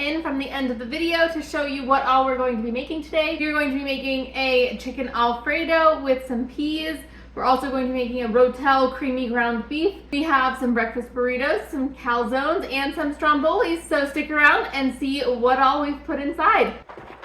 in from the end of the video to show you what all we're going to be making today. We're going to be making a chicken Alfredo with some peas. We're also going to be making a Rotel creamy ground beef. We have some breakfast burritos, some calzones, and some strombolis, so stick around and see what all we've put inside.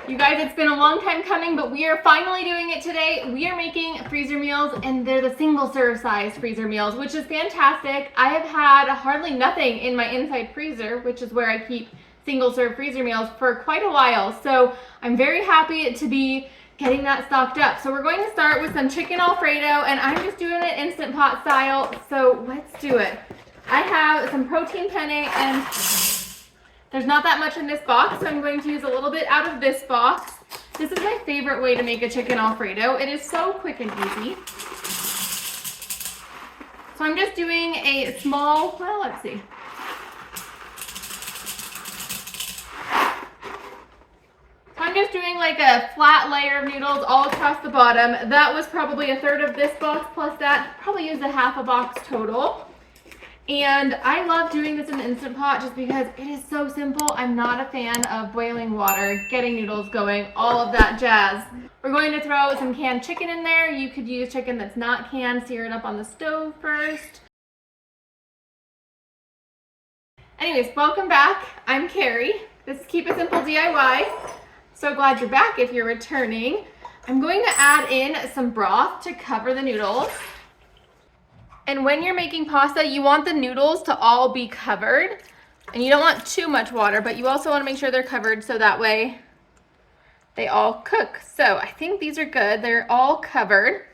You guys, it's been a long time coming, but we are finally doing it today. We are making freezer meals, and they're the single serve size freezer meals, which is fantastic. I have had hardly nothing in my inside freezer, which is where I keep single serve freezer meals, for quite a while. So I'm very happy to be getting that stocked up. So we're going to start with some chicken Alfredo, and I'm just doing it Instant Pot style. So let's do it. I have some protein penne, and there's not that much in this box, so I'm going to use a little bit out of this box. This is my favorite way to make a chicken Alfredo. It is so quick and easy. So I'm just doing a small, well, let's see. So I'm just doing like a flat layer of noodles all across the bottom. That was probably a third of this box plus that. Probably used a half a box total. And I love doing this in the Instant Pot just because it is so simple. I'm not a fan of boiling water, getting noodles going, all of that jazz. We're going to throw some canned chicken in there. You could use chicken that's not canned, sear it up on the stove first. Anyways, welcome back. I'm Carrie. This is Keep It Simple DIY. So glad you're back if you're returning. I'm going to add in some broth to cover the noodles. And when you're making pasta, you want the noodles to all be covered. And you don't want too much water, but you also want to make sure they're covered so that way they all cook. So I think these are good. They're all covered.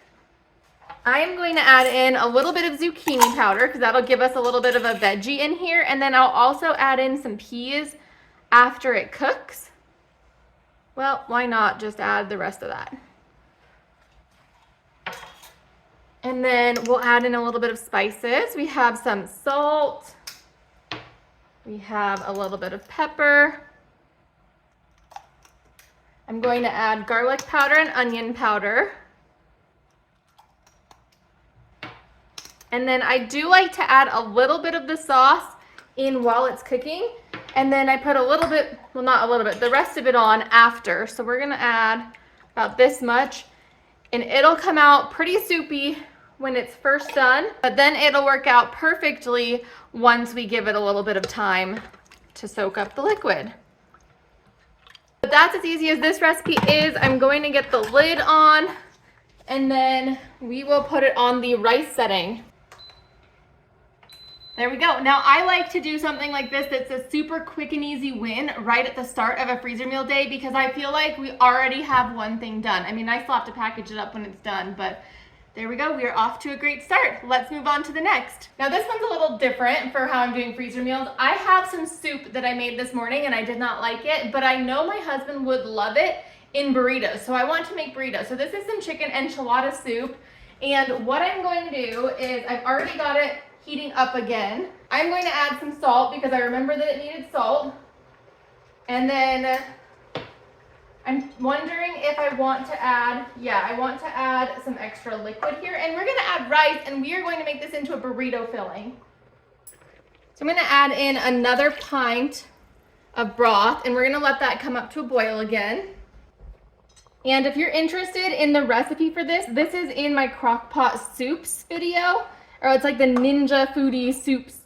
I am going to add in a little bit of zucchini powder because that'll give us a little bit of a veggie in here. And then I'll also add in some peas after it cooks. Well, why not just add the rest of that? And then we'll add in a little bit of spices. We have some salt. We have a little bit of pepper. I'm going to add garlic powder and onion powder. And then I do like to add a little bit of the sauce in while it's cooking. And then I put a little bit, well, not a little bit, the rest of it on after. So we're gonna add about this much. And it'll come out pretty soupy when it's first done, but then it'll work out perfectly once we give it a little bit of time to soak up the liquid. But that's as easy as this recipe is. I'm going to get the lid on, and then we will put it on the rice setting. There we go. Now I like to do something like this that's a super quick and easy win right at the start of a freezer meal day because I feel like we already have one thing done. I mean, I still have to package it up when it's done, but there we go. We are off to a great start. Let's move on to the next. Now this one's a little different for how I'm doing freezer meals. I have some soup that I made this morning and I did not like it, but I know my husband would love it in burritos. So I want to make burritos. So this is some chicken enchilada soup. And what I'm going to do is I've already got it heating up again. I'm going to add some salt because I remember that it needed salt. And then I'm wondering if I want to add, I want to add some extra liquid here. And we're gonna add rice and we are going to make this into a burrito filling. So I'm gonna add in another pint of broth and we're gonna let that come up to a boil again. And if you're interested in the recipe for this, this is in my crockpot soups video. Or it's like the Ninja Foodie soups.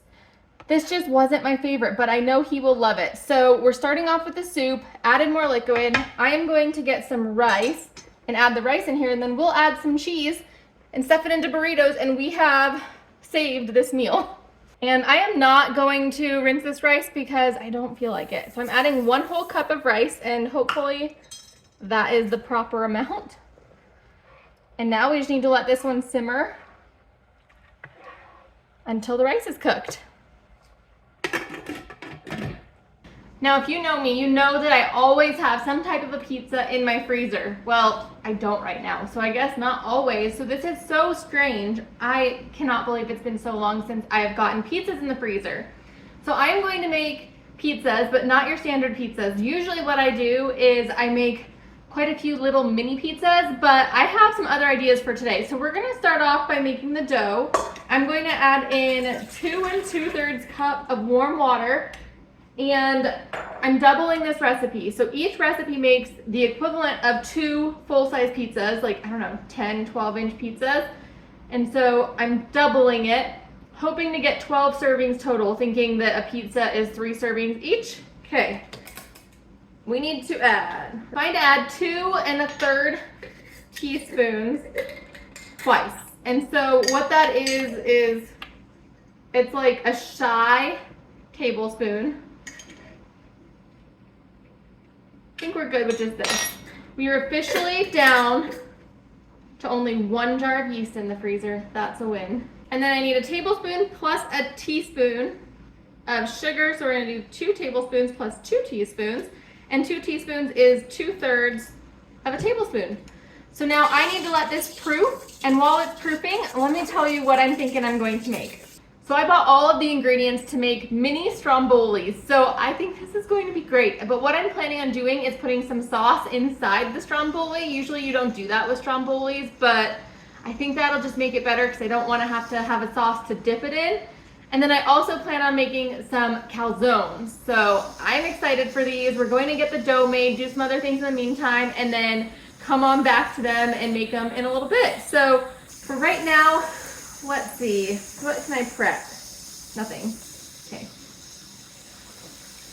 This just wasn't my favorite, but I know he will love it. So we're starting off with the soup, added more liquid. I am going to get some rice and add the rice in here, and then we'll add some cheese and stuff it into burritos, and we have saved this meal. And I am not going to rinse this rice because I don't feel like it. So I'm adding 1 whole cup of rice, and hopefully that is the proper amount. And now we just need to let this one simmer until the rice is cooked. Now, if you know me, you know that I always have some type of a pizza in my freezer. Well, I don't right now, so I guess not always. So this is so strange. I cannot believe it's been so long since I have gotten pizzas in the freezer. So I'm going to make pizzas, but not your standard pizzas. Usually what I do is I make quite a few little mini pizzas, but I have some other ideas for today. So we're gonna start off by making the dough. I'm going to add in 2 2/3 cup of warm water. And I'm doubling this recipe. So each recipe makes the equivalent of 2 full-size pizzas, like, I don't know, 10, 12-inch pizzas. And so I'm doubling it, hoping to get 12 servings total, thinking that a pizza is 3 servings each. Okay, we need to add, I'm going to add 2 1/3 teaspoons twice. And so what that is it's like a shy tablespoon. I think we're good with just this. We are officially down to only 1 jar of yeast in the freezer. That's a win. And then I need a tablespoon plus a teaspoon of sugar. So we're gonna do 2 tablespoons plus 2 teaspoons. And 2 teaspoons is 2/3 of a tablespoon. So now I need to let this proof. And while it's proofing, let me tell you what I'm thinking I'm going to make. So I bought all of the ingredients to make mini Strombolis. So I think this is going to be great. But what I'm planning on doing is putting some sauce inside the Stromboli. Usually you don't do that with Strombolis, but I think that'll just make it better because I don't want to have a sauce to dip it in. And then I also plan on making some calzones. So I'm excited for these. We're going to get the dough made, do some other things in the meantime, and then come on back to them and make them in a little bit. So for right now, let's see, what can I prep? Nothing. Okay.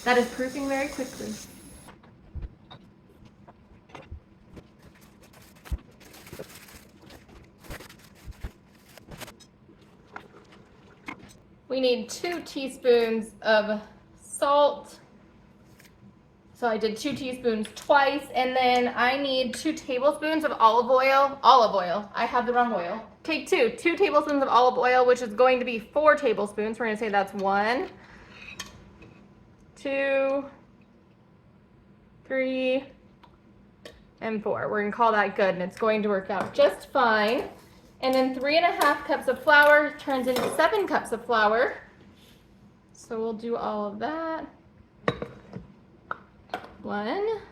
That is proofing very quickly. We need 2 teaspoons of salt. So I did 2 teaspoons twice, and then I need 2 tablespoons of olive oil. Olive oil, I have the wrong oil. Take 2 tablespoons of olive oil, which is going to be 4 tablespoons. We're gonna say that's 1, 2, 3, and 4. We're gonna call that good, and it's going to work out just fine. And then 3 1/2 cups of flour turns into 7 cups of flour. So we'll do all of that. 1,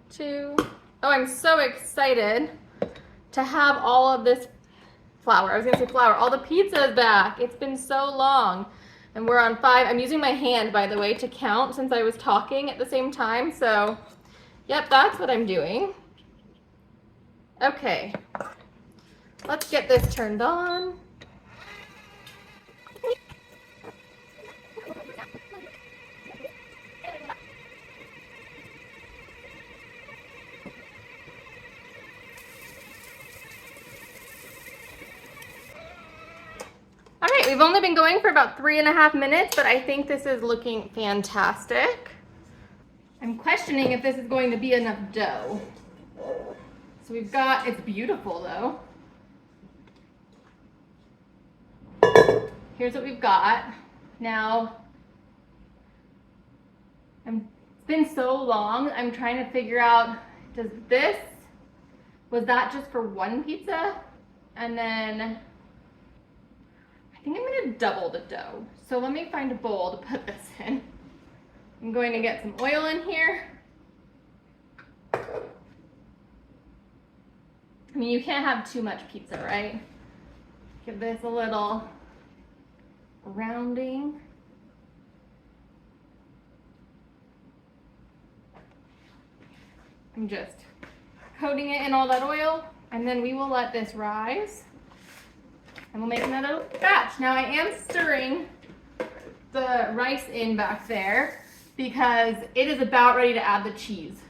2. Oh, I'm so excited to have all of this flour. I was gonna say flour. All the pizza is back. It's been so long. And we're on 5. I'm using my hand, by the way, to count since I was talking at the same time. So, yep, that's what I'm doing. Okay. Let's get this turned on. All right, we've only been going for about 3 1/2 minutes, but I think this is looking fantastic. I'm questioning if this is going to be enough dough. So we've got, it's beautiful though. Here's what we've got. Now, it's been so long, I'm trying to figure out, was that just for 1 pizza? And then, I think I'm gonna double the dough. So let me find a bowl to put this in. I'm going to get some oil in here. I mean, you can't have too much pizza, right? Give this a little rounding. I'm just coating it in all that oil, and then we will let this rise, and we'll make another batch. Now I am stirring the rice in back there because it is about ready to add the cheese.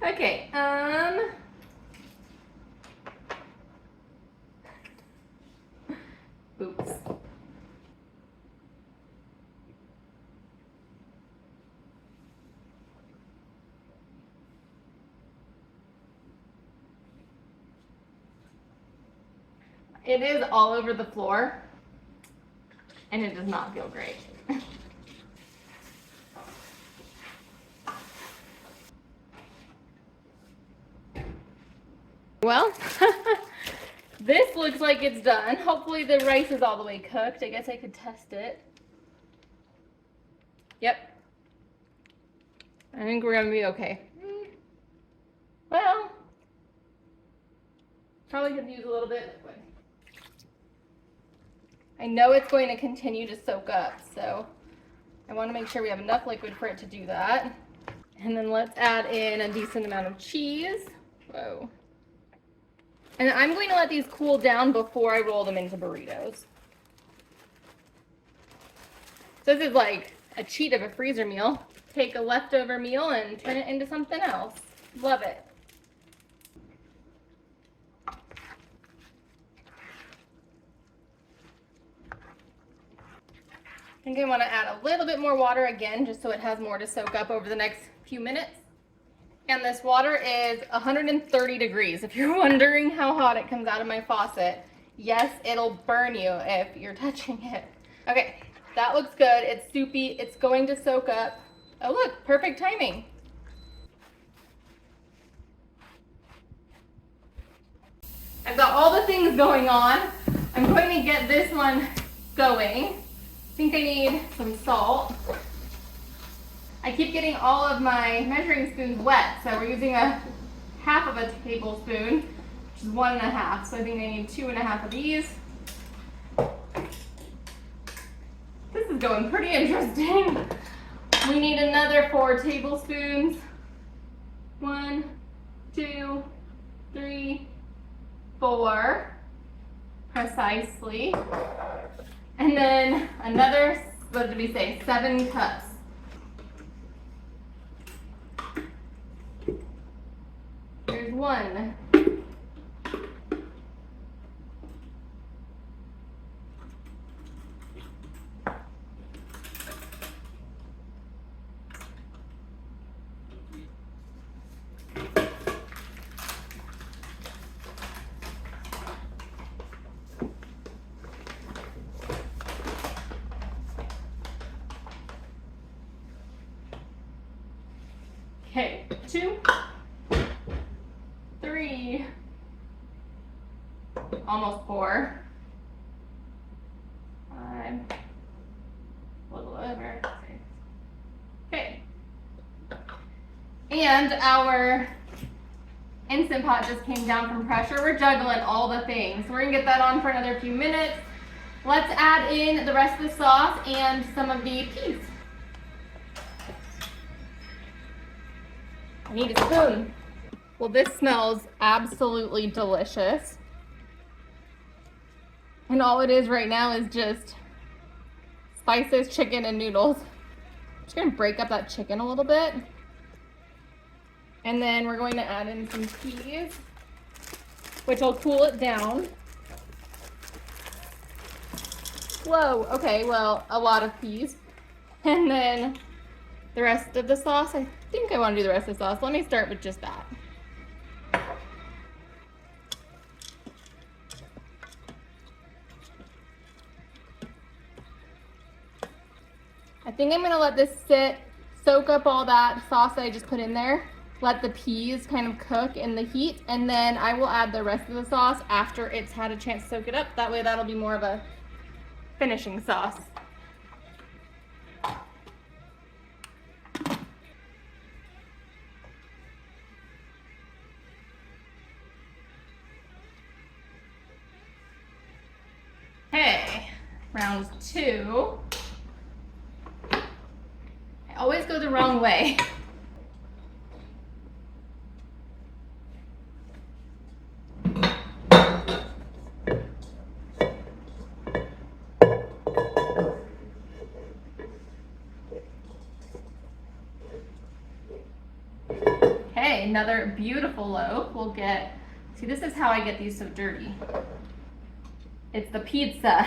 Okay, oops. It is all over the floor, and it does not feel great. Well, this looks like it's done. Hopefully the rice is all the way cooked. I guess I could test it. Yep. I think we're gonna be okay. Well, probably could use a little bit of liquid. I know it's going to continue to soak up, so I want to make sure we have enough liquid for it to do that. And then let's add in a decent amount of cheese. Whoa. And I'm going to let these cool down before I roll them into burritos. So this is like a cheat of a freezer meal. Take a leftover meal and turn it into something else. Love it. I think I want to add a little bit more water again, just so it has more to soak up over the next few minutes. And this water is 130 degrees. If you're wondering how hot it comes out of my faucet, yes, it'll burn you if you're touching it. Okay, that looks good. It's soupy. It's going to soak up. Oh look, perfect timing. I've got all the things going on. I'm going to get this one going. I think I need some salt. I keep getting all of my measuring spoons wet, so we're using a half of a tablespoon, which is 1.5. So I think I need 2.5 of these. This is going pretty interesting. We need another 4 tablespoons. 1, 2, 3, 4, precisely. And then another, what did we say, 7 cups. There's 1. Okay, 2, 3, almost 4, 5, a little over, 6. Okay. And our Instant Pot just came down from pressure. We're juggling all the things. We're gonna get that on for another few minutes. Let's add in the rest of the sauce and some of the peas. I need a spoon. Well, this smells absolutely delicious. And all it is right now is just spices, chicken, and noodles. I'm just gonna break up that chicken a little bit. And then we're going to add in some peas, which will cool it down. Whoa, okay, well, a lot of peas. And then the rest of the sauce, I think I want to do the rest of the sauce. Let me start with just that. I think I'm going to let this sit, soak up all that sauce that I just put in there. Let the peas kind of cook in the heat, and then I will add the rest of the sauce after it's had a chance to soak it up. That way that'll be more of a finishing sauce. Okay, round 2. I always go the wrong way. Okay, another beautiful loaf. We'll get, see, this is how I get these so dirty. It's the pizza.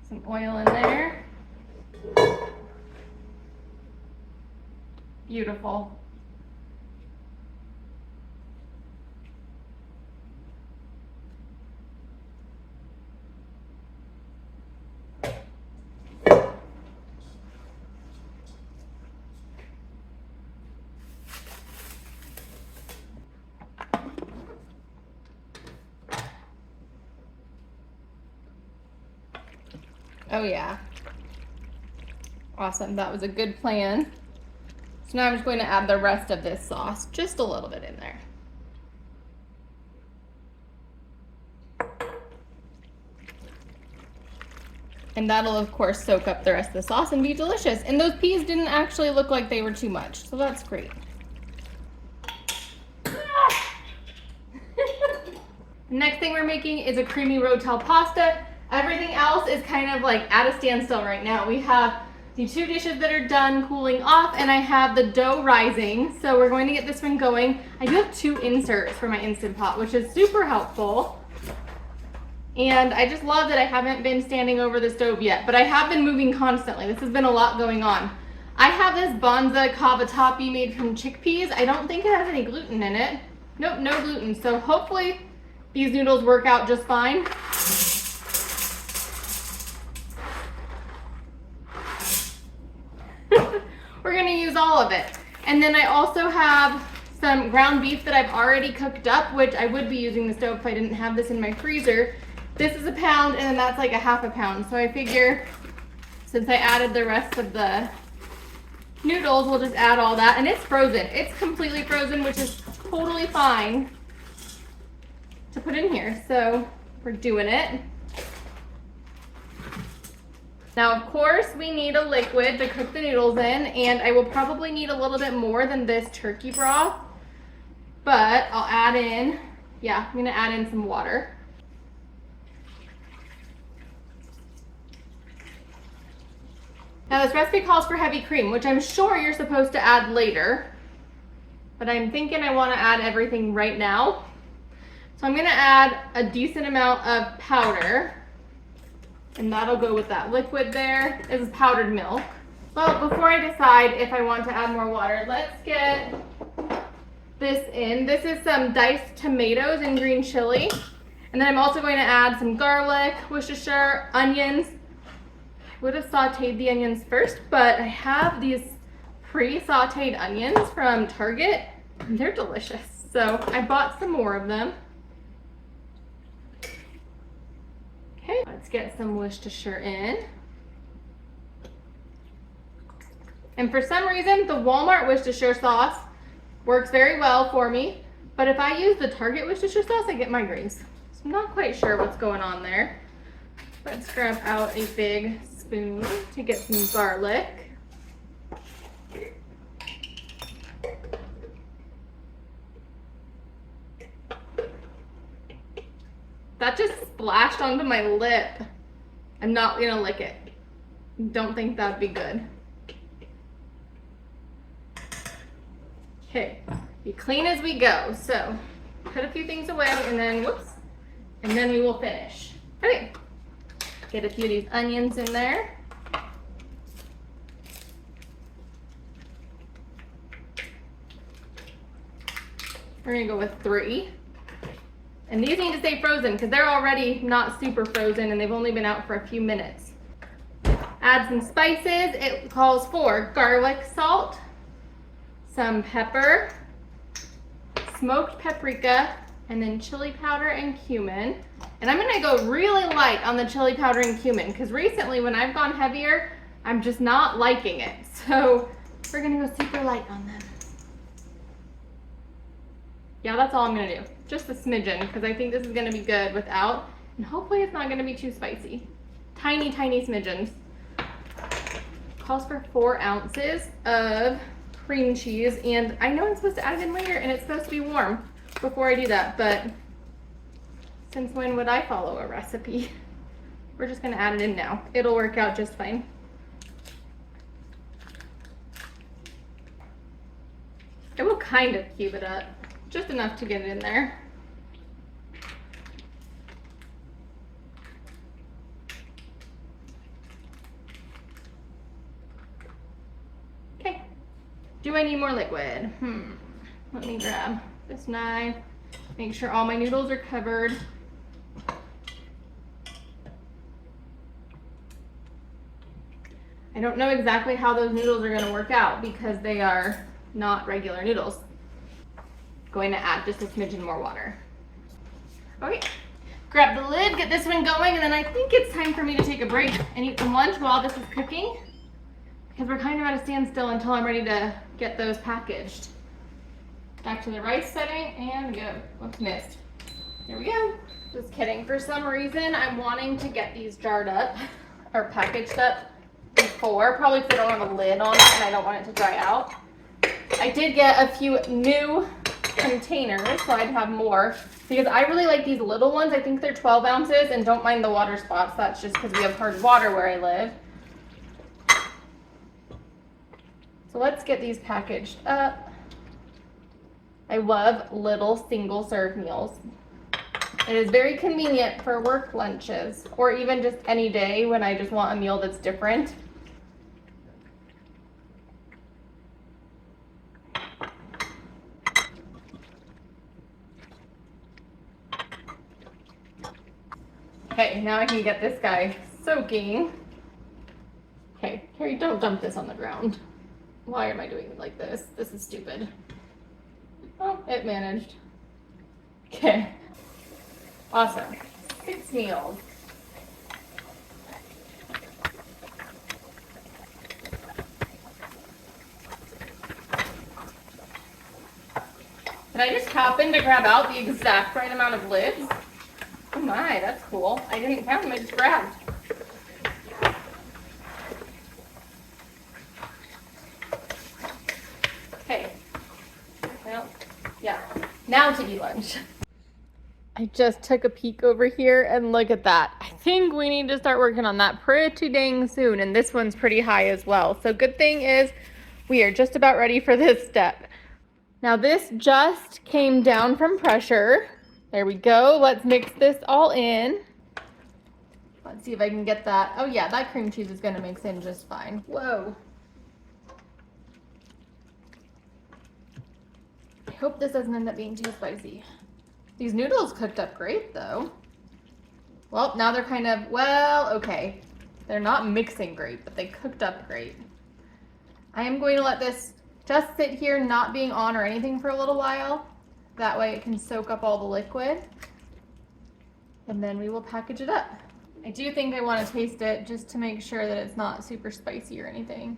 Some oil in there. Beautiful. Oh yeah. Awesome, that was a good plan. So now I'm just going to add the rest of this sauce, just a little bit in there. And that'll of course soak up the rest of the sauce and be delicious. And those peas didn't actually look like they were too much, so that's great. The next thing we're making is a creamy Rotel pasta. Everything else is kind of like at a standstill right now. We have the 2 dishes that are done cooling off, and I have the dough rising. So we're going to get this one going. I do have 2 inserts for my Instant Pot, which is super helpful. And I just love that I haven't been standing over the stove yet, but I have been moving constantly. This has been a lot going on. I have this Bonza cavatappi made from chickpeas. I don't think it has any gluten in it. Nope, no gluten. So hopefully these noodles work out just fine. We're gonna use all of it. And then I also have some ground beef that I've already cooked up, which I would be using the stove if I didn't have this in my freezer. This is a pound, and then that's like a half a pound. So I figure since I added the rest of the noodles, we'll just add all that. And it's frozen. It's completely frozen, which is totally fine to put in here. So we're doing it. Now, of course, we need a liquid to cook the noodles in, and I will probably need a little bit more than this turkey broth, but I'll add in, I'm gonna add in some water. Now, this recipe calls for heavy cream, which I'm sure you're supposed to add later, but I'm thinking I wanna add everything right now. So I'm gonna add a decent amount of powder, and that'll go with that liquid there. This is powdered milk. Well, before I decide if I want to add more water, let's get this in. This is some diced tomatoes and green chili. And then I'm also going to add some garlic, Worcestershire, onions. I would have sauteed the onions first, but I have these pre-sauteed onions from Target, and they're delicious. So I bought some more of them. Okay, let's get some Worcestershire in. And for some reason, the Walmart Worcestershire sauce works very well for me, but if I use the Target Worcestershire sauce, I get migraines. So I'm not quite sure what's going on there. Let's grab out a big spoon to get some garlic. That just splashed onto my lip. I'm not gonna lick it. Don't think that'd be good. Okay, be clean as we go. So put a few things away and then, and then we will finish. Okay, get a few of these onions in there. We're gonna go with 3. And these need to stay frozen because they're already not super frozen and they've only been out for a few minutes. Add some spices. It calls for garlic salt, some pepper, smoked paprika, and then chili powder and cumin. And I'm gonna go really light on the chili powder and cumin because recently when I've gone heavier, I'm just not liking it. So we're gonna go super light on them. Yeah, that's all I'm gonna do. Just a smidgen, because I think this is gonna be good without, and hopefully it's not gonna be too spicy. Tiny, tiny smidgens. Calls for 4 ounces of cream cheese, and I know I'm supposed to add it in later, and it's supposed to be warm before I do that, but since when would I follow a recipe? We're just gonna add it in now. It'll work out just fine. I will kind of cube it up. Just enough to get it in there. Okay. Do I need more liquid? Let me grab this knife. Make sure all my noodles are covered. I don't know exactly how those noodles are going to work out because they are not regular noodles. Going to add just a smidgen more water. Okay, grab the lid, get this one going, and then I think it's time for me to take a break and eat some lunch while this is cooking. because we're kind of at a standstill until I'm ready to get those packaged. Back to the rice setting and go. Whoops, missed. There we go. Just kidding. For some reason, I'm wanting to get these jarred up or packaged up before, probably because I don't have a lid on it and I don't want it to dry out. I did get a few new containers, so I'd have more, because I really like these little ones. I think they're 12 ounces and don't mind the water spots. That's just because we have hard water where I live. So let's get these packaged up. I love little single serve meals. It is very convenient for work lunches or even just any day when I just want a meal that's different. Okay, now I can get this guy soaking. Okay, Carrie, don't dump this on the ground. Why am I doing it like this? This is stupid. Oh, it managed. Okay. Awesome. 6 meals. Did I just happen to grab out the exact right amount of lids? Oh my, that's cool. I didn't count them, I just grabbed. Okay. Well, yeah. Now to eat lunch. I just took a peek over here and look at that. I think we need to start working on that pretty dang soon, and this one's pretty high as well. So good thing is we are just about ready for this step. Now this just came down from pressure. There we go. Let's mix this all in. Let's see if I can get that. Oh yeah, that cream cheese is gonna mix in just fine. Whoa. I hope this doesn't end up being too spicy. These noodles cooked up great though. Well, now they're kind of, well, okay. They're not mixing great, but they cooked up great. I am going to let this just sit here, not being on or anything for a little while. That way it can soak up all the liquid. And then we will package it up. I do think I want to taste it just to make sure that it's not super spicy or anything.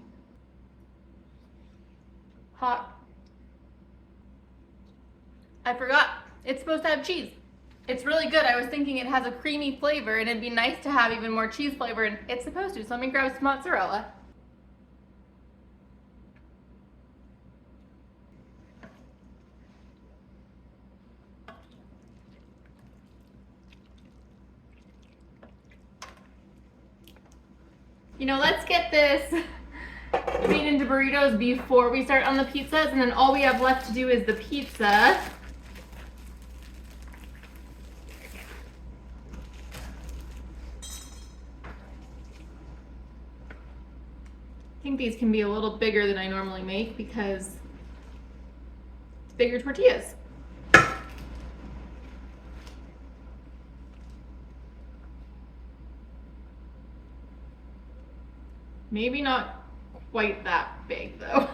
Hot. I forgot. It's supposed to have cheese. It's really good. I was thinking it has a creamy flavor and it'd be nice to have even more cheese flavor, and it's supposed to. So let me grab some mozzarella. You know, let's get this made into burritos before we start on the pizzas, and then all we have left to do is the pizza. I think these can be a little bigger than I normally make because it's bigger tortillas. Maybe not quite that big though.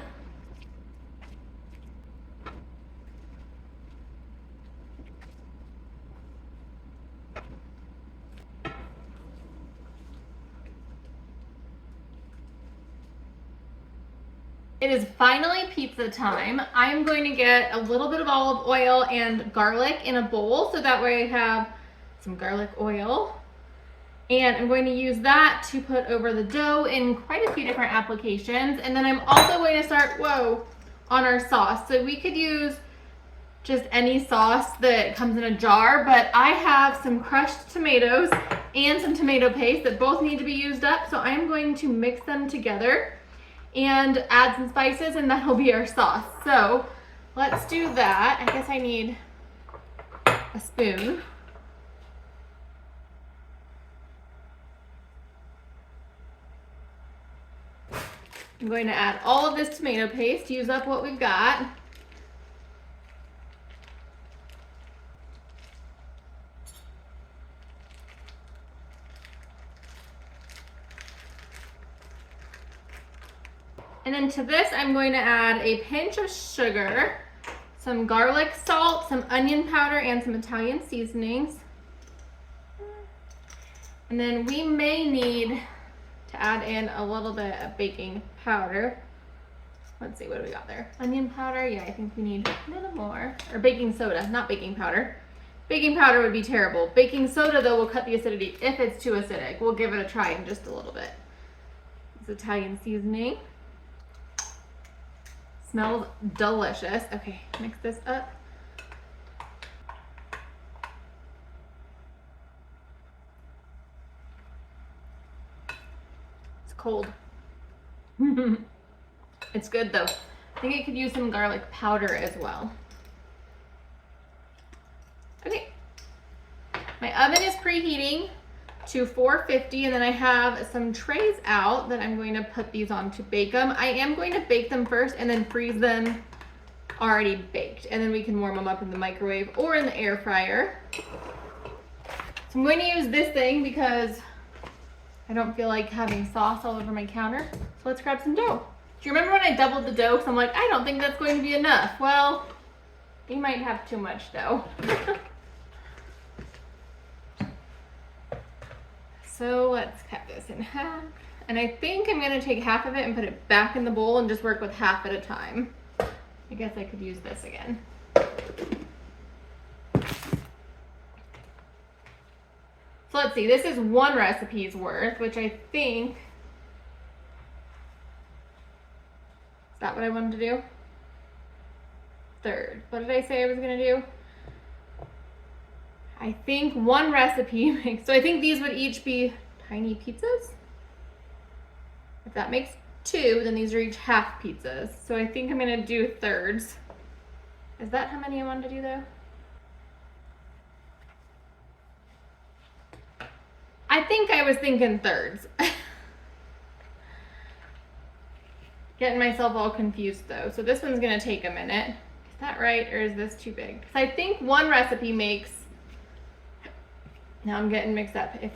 It is finally pizza time. I am going to get a little bit of olive oil and garlic in a bowl, so that way I have some garlic oil. And I'm going to use that to put over the dough in quite a few different applications. And then I'm also going to start, on our sauce. So we could use just any sauce that comes in a jar, but I have some crushed tomatoes and some tomato paste that both need to be used up. So I'm going to mix them together and add some spices, and that'll be our sauce. So let's do that. I guess I need a spoon. I'm going to add all of this tomato paste, use up what we've got. And then to this, I'm going to add a pinch of sugar, some garlic salt, some onion powder, and some Italian seasonings. And then we may need to to add in a little bit of baking powder. Let's see, what do we got there? Onion powder, yeah, I think we need a little more. Or baking soda, not baking powder. Baking powder would be terrible. Baking soda, though, will cut the acidity if it's too acidic. We'll give it a try in just a little bit. It's Italian seasoning. Smells delicious. Okay, mix this up. It's cold. It's good though. I think it could use some garlic powder as well. Okay. My oven is preheating to 450, and then I have some trays out that I'm going to put these on to bake them. I am going to bake them first and then freeze them already baked, and then we can warm them up in the microwave or in the air fryer. So I'm going to use this thing because I don't feel like having sauce all over my counter. So let's grab some dough. Do you remember when I doubled the dough? Because I'm like, I don't think that's going to be enough. Well, you might have too much dough. So let's cut this in half. And I think I'm gonna take half of it and put it back in the bowl and just work with half at a time. I guess I could use this again. So let's see, this is one recipe's worth, which I think, is that what I wanted to do? Third. What did I say I was gonna do? I think one recipe makes, so I think these would each be tiny pizzas. If that makes two, then these are each half pizzas. So I think I'm gonna do thirds. Is that how many I wanted to do though? I think I was thinking thirds. Getting myself all confused though. So this one's gonna take a minute. Is that right, or is this too big? Because I think one recipe makes, now I'm getting mixed up. If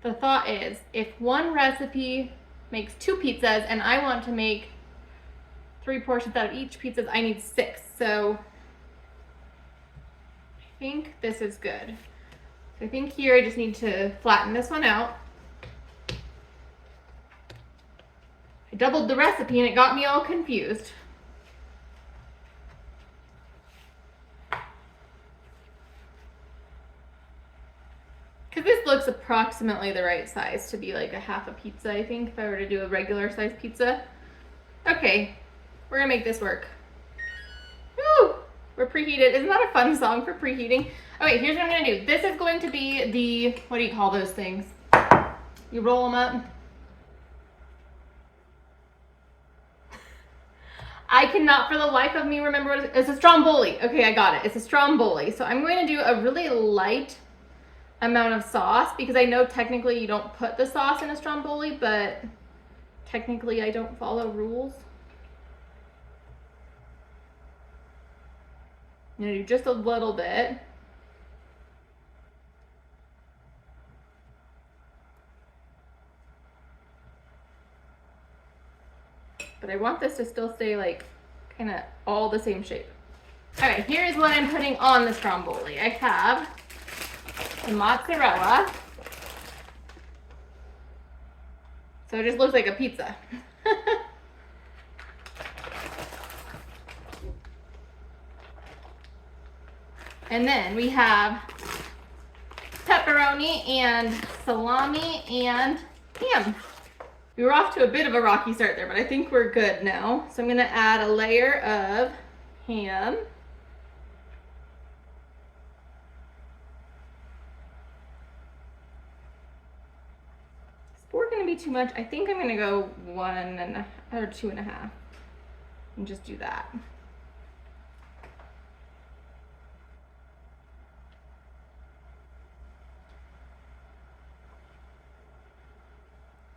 the thought is, if one recipe makes two pizzas and I want to make 3 portions out of each pizza, I need 6. So I think this is good. So I think here I just need to flatten this one out. I doubled the recipe and it got me all confused. Because this looks approximately the right size to be like a half a pizza, I think, if I were to do a regular size pizza. Okay, we're gonna make this work. Woo! We're preheated. Isn't that a fun song for preheating? Okay, here's what I'm gonna do. This is going to be the, what do you call those things? You roll them up. I cannot for the life of me remember what it's a Stromboli. Okay, I got it. It's a Stromboli. So I'm going to do a really light amount of sauce because I know technically you don't put the sauce in a Stromboli, but technically I don't follow rules. I'm gonna do just a little bit. But I want this to still stay like kind of all the same shape. All right, here's what I'm putting on the Stromboli. I have the mozzarella. So it just looks like a pizza. And then we have pepperoni and salami and ham. We were off to a bit of a rocky start there, but I think we're good now. So I'm gonna add a layer of ham. Is 4 gonna be too much? I think I'm gonna go 1 or 2.5 and just do that.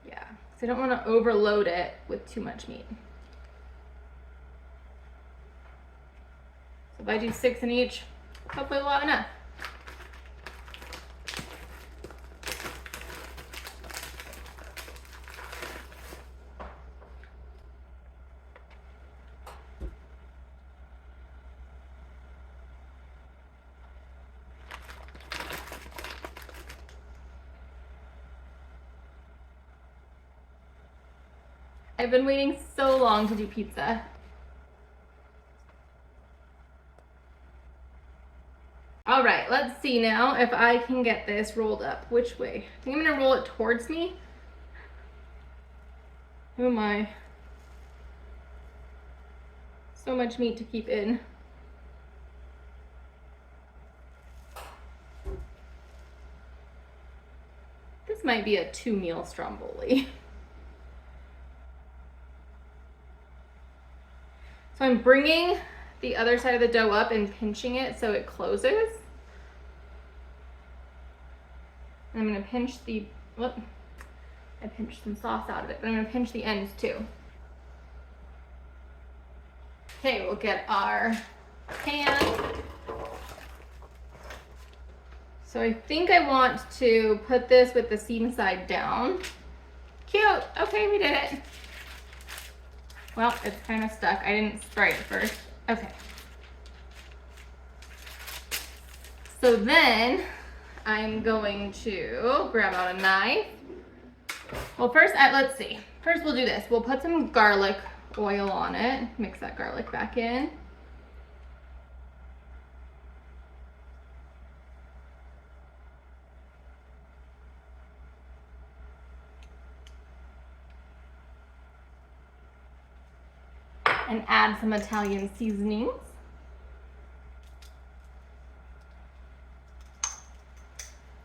Yeah, because I don't want to overload it with too much meat. So if I do 6 in each, hopefully we'll have enough. I've been waiting so long to do pizza. All right, let's see now if I can get this rolled up. Which way? I think I'm gonna roll it towards me. Who am I? So much meat to keep in. This might be a 2-meal Stromboli. So I'm bringing the other side of the dough up and pinching it so it closes. And I'm gonna pinch the, whoop, I pinched some sauce out of it, but I'm gonna pinch the ends too. Okay, we'll get our pan. So I think I want to put this with the seam side down. Cute, okay, we did it. Well, it's kind of stuck. I didn't spray it first. Okay. So then I'm going to grab out a knife. Well, first, let's see. First we'll do this. We'll put some garlic oil on it. Mix that garlic back in. And add some Italian seasonings.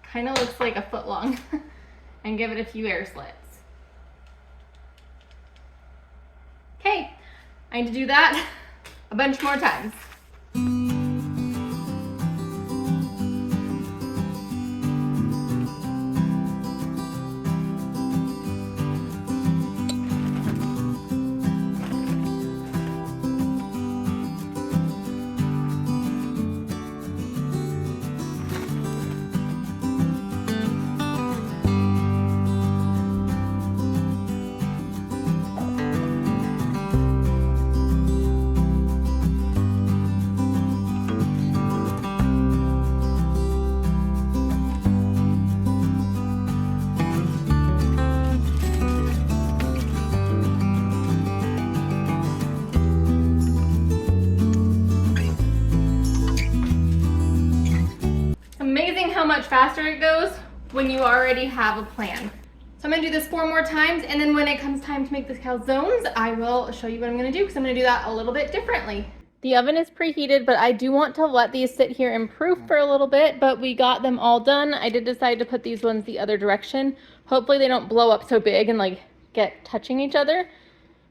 Kind of looks like a foot long. And give it a few air slits. Okay, I need to do that a bunch more times. Amazing how much faster it goes when you already have a plan. So I'm gonna do this 4 more times, and then when it comes time to make the calzones, I will show you what I'm gonna do, because I'm gonna do that a little bit differently. The oven is preheated, but I do want to let these sit here and proof for a little bit, but we got them all done. I did decide to put these ones the other direction. Hopefully they don't blow up so big and like get touching each other,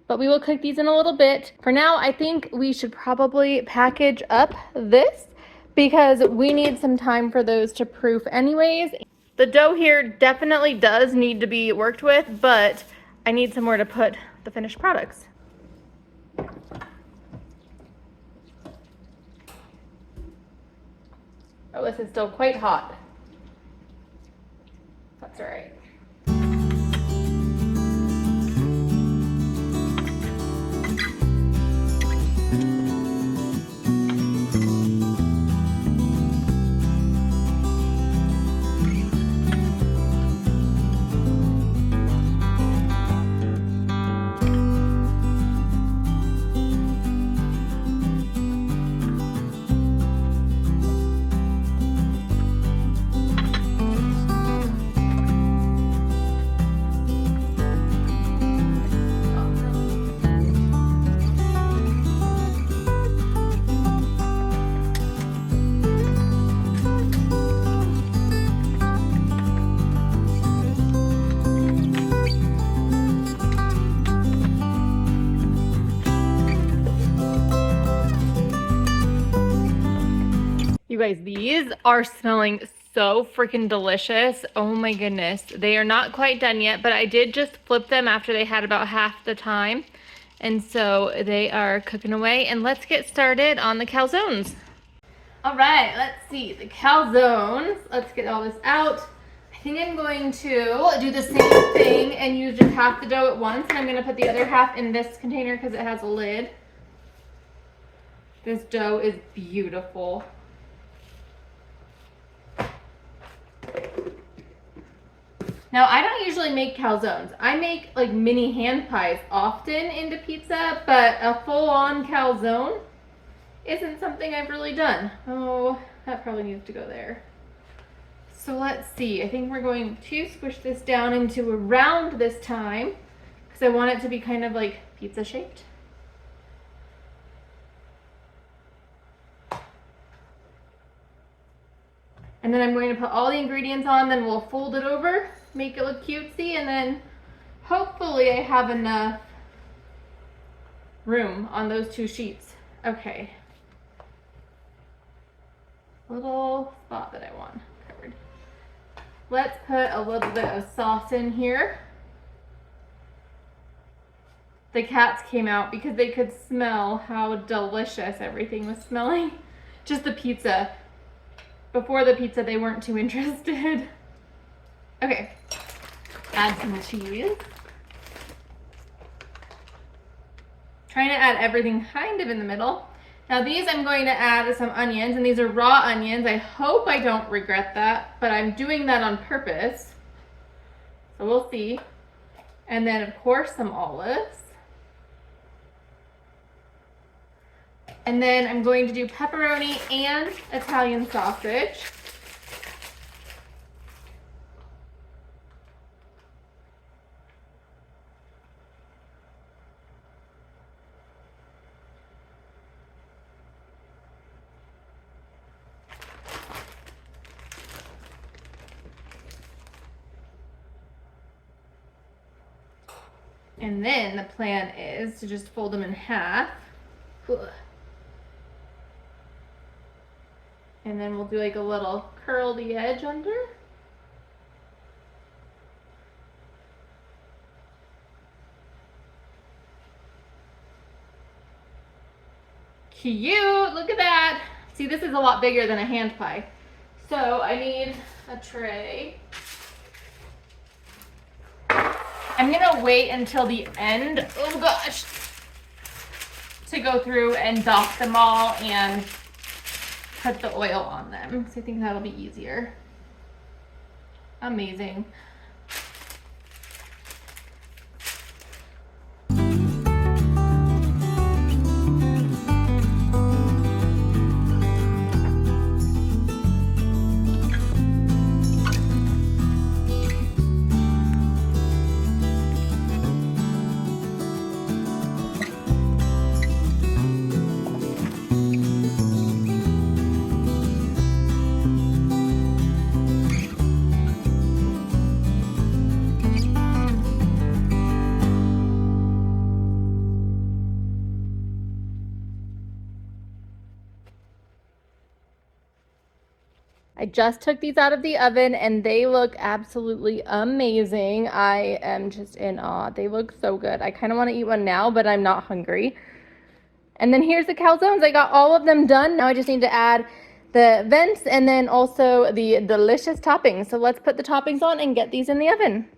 but we will cook these in a little bit. For now, I think we should probably package up this, because we need some time for those to proof anyways. The dough here definitely does need to be worked with, but I need somewhere to put the finished products. Oh, this is still quite hot. That's all right. You guys, these are smelling so freaking delicious. Oh my goodness. They are not quite done yet, but I did just flip them after they had about half the time. And so they are cooking away, and let's get started on the calzones. All right, let's see, the calzones. Let's get all this out. I think I'm going to do the same thing and use just half the dough at once, and I'm gonna put the other half in this container because it has a lid. This dough is beautiful. Now, I don't usually make calzones. I make like mini hand pies often into pizza, but a full-on calzone isn't something I've really done. Oh, that probably needs to go there. So let's see. I think we're going to squish this down into a round this time because I want it to be kind of like pizza shaped. And then I'm going to put all the ingredients on, then we'll fold it over, make it look cutesy, and then hopefully I have enough room on those two sheets. Okay. Little spot that I want covered. Let's put a little bit of sauce in here. The cats came out because they could smell how delicious everything was smelling. Just the pizza. Before the pizza, they weren't too interested. Okay, add some cheese. Trying to add everything kind of in the middle. Now these I'm going to add some onions, and these are raw onions. I hope I don't regret that, but I'm doing that on purpose. So we'll see. And then of course some olives. And then I'm going to do pepperoni and Italian sausage. And then the plan is to just fold them in half. And then we'll do like a little curly edge under. Cute, look at that. See, this is a lot bigger than a hand pie. So I need a tray. I'm gonna wait until the end, oh gosh, to go through and doff them all and put the oil on them. So I think that'll be easier. Amazing. I just took these out of the oven and they look absolutely amazing. I am just in awe. They look so good. I kind of want to eat one now, but I'm not hungry. And then here's the calzones. I got all of them done. Now I just need to add the vents and then also the delicious toppings. So let's put the toppings on and get these in the oven.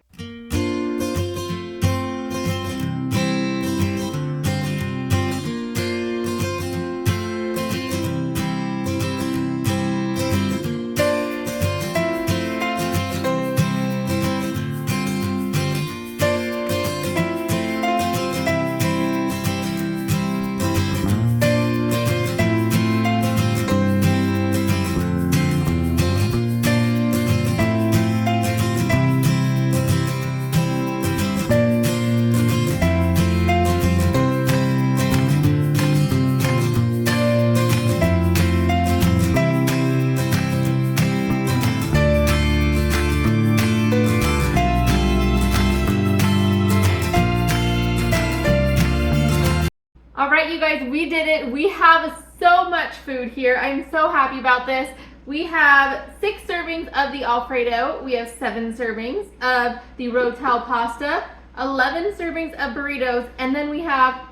All right, you guys, we did it. We have so much food here. I'm so happy about this. We have 6 servings of the Alfredo. We have 7 servings of the Rotel pasta, 11 servings of burritos, and then we have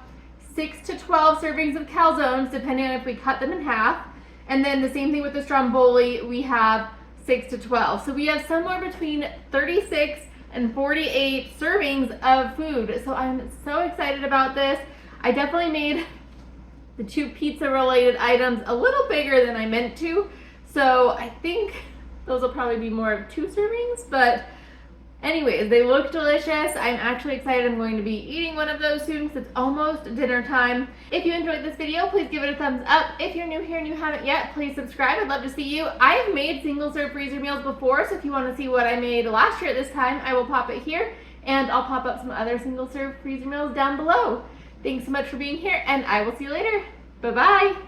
6 to 12 servings of calzones, depending on if we cut them in half. And then the same thing with the Stromboli, we have 6 to 12. So we have somewhere between 36 and 48 servings of food. So I'm so excited about this. I definitely made the 2 pizza related items a little bigger than I meant to. So I think those will probably be more of 2 servings, but Anyways, they look delicious. I'm actually excited. I'm going to be eating one of those soon because it's almost dinner time. If you enjoyed this video, please give it a thumbs up. If you're new here and you haven't yet, please subscribe. I'd love to see you. I've made single serve freezer meals before, so if you want to see what I made last year at this time, I will pop it here, and I'll pop up some other single serve freezer meals down below. Thanks so much for being here, and I will see you later. Bye-bye.